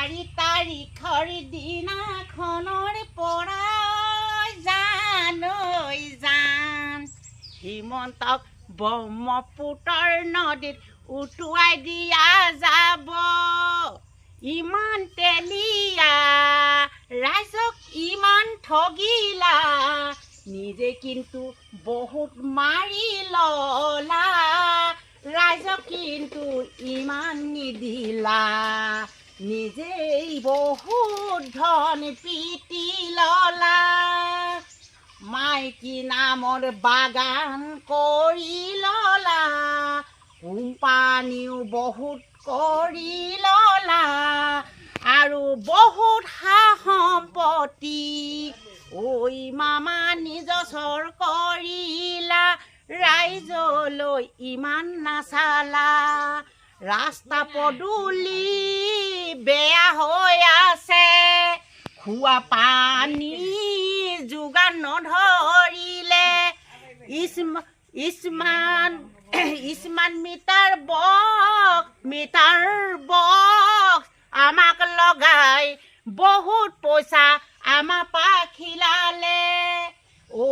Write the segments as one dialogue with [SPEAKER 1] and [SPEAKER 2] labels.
[SPEAKER 1] 4 তাৰিখৰ দিনাখনৰ পৰা জান হিমন্তক ব্ৰহ্মপুত্ৰৰ নদীত উটুৱাই দিয়া যাব। ইমান তেলিয়া ৰাইজক ইমান ঠগিলা, নিজে কিন্তু বহুত মাৰি ললা, ৰাইজক কিন্তু ইমান নিদিলা, নিজেই বহুত ধন পিটি ললা। মাইকী নামৰ বাগান কৰি ললা, কোম্পানীও বহুত কৰি ললা, আৰু বহুত সা সম্পত্তি ঐ মামা নিজস্বৰ কৰিলা, ৰাইজলৈ ইমান নাচালা। ৰাস্তা পদূলি বেয়া হৈ আছে, খোৱা পানী যোগান নধৰিলে, স্মাৰ্ট মিটাৰ বক্স আমাক লগাই বহুত পইচা আমাৰ পৰা খিলালে। ঐ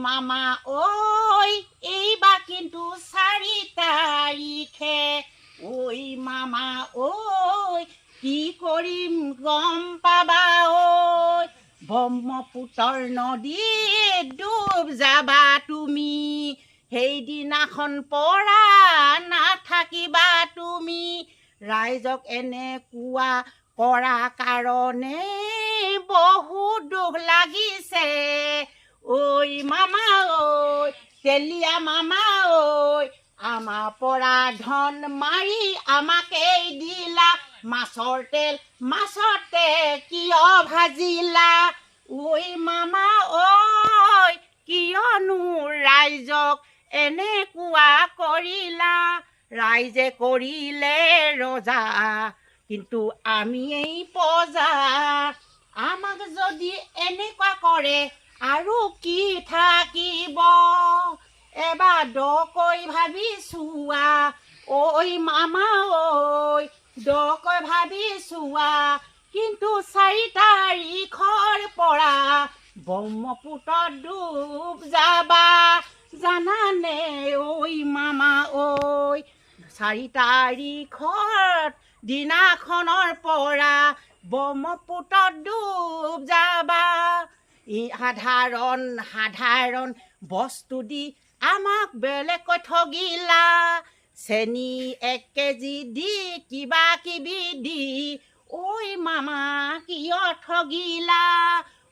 [SPEAKER 1] মামা ঐ, এইবাৰ কিন্তু 4 তাৰিখে ঐ মামা ঐ, কি কৰিম গম পাবা ঐ, ব্ৰহ্মপুত্ৰৰ নদীত ডুব যাবা তুমি, সেইদিনাখন পৰা নাথাকিবা তুমি। ৰাইজক এনেকুৱা কৰা কাৰণে বহুত দুখ লাগিছে। ঐ মামা ঐ, তেলীয়া মামা ঐ, আমাৰ পৰা ধন মাৰি আমাকেই দিলা, মাছৰ তেল কিয় ভাজিলা। ঐ মামা ঐ, কিয়নো ৰাইজক এনেকুৱা কৰিলা, ৰাইজে কৰিলে ৰজা কিন্তু আমিয়েই প্ৰজা। আমাক যদি এনেকুৱা কৰে আৰু কি থাকিব, এবাৰ দকৈ ভাবি চোৱা। ঐ মামা ঐ, দকৈ ভাবি চোৱা, কিন্তু 4 তাৰিখৰ পৰা ব্ৰহ্মপুত্ৰত ডুব যাবা, জানানে ঐ মামা ঐ। 4 তাৰিখৰ দিনাখনৰ পৰা ব্ৰহ্মপুত্ৰত ডুব যাবা। সাধাৰণ বস্তু দি আমাক বেলেগকৈ ঠগিলা, চেনি 1 কেজি দি কিবা কিবি দি, ঐ মামা কিয় ঠগিলা।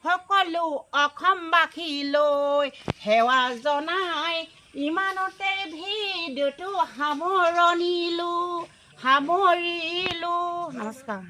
[SPEAKER 1] সকলো অসমবাসীলৈ সেৱা জনাই ইমানতে ভিডিঅ'টো সামৰিলোঁ। নমস্কাৰ।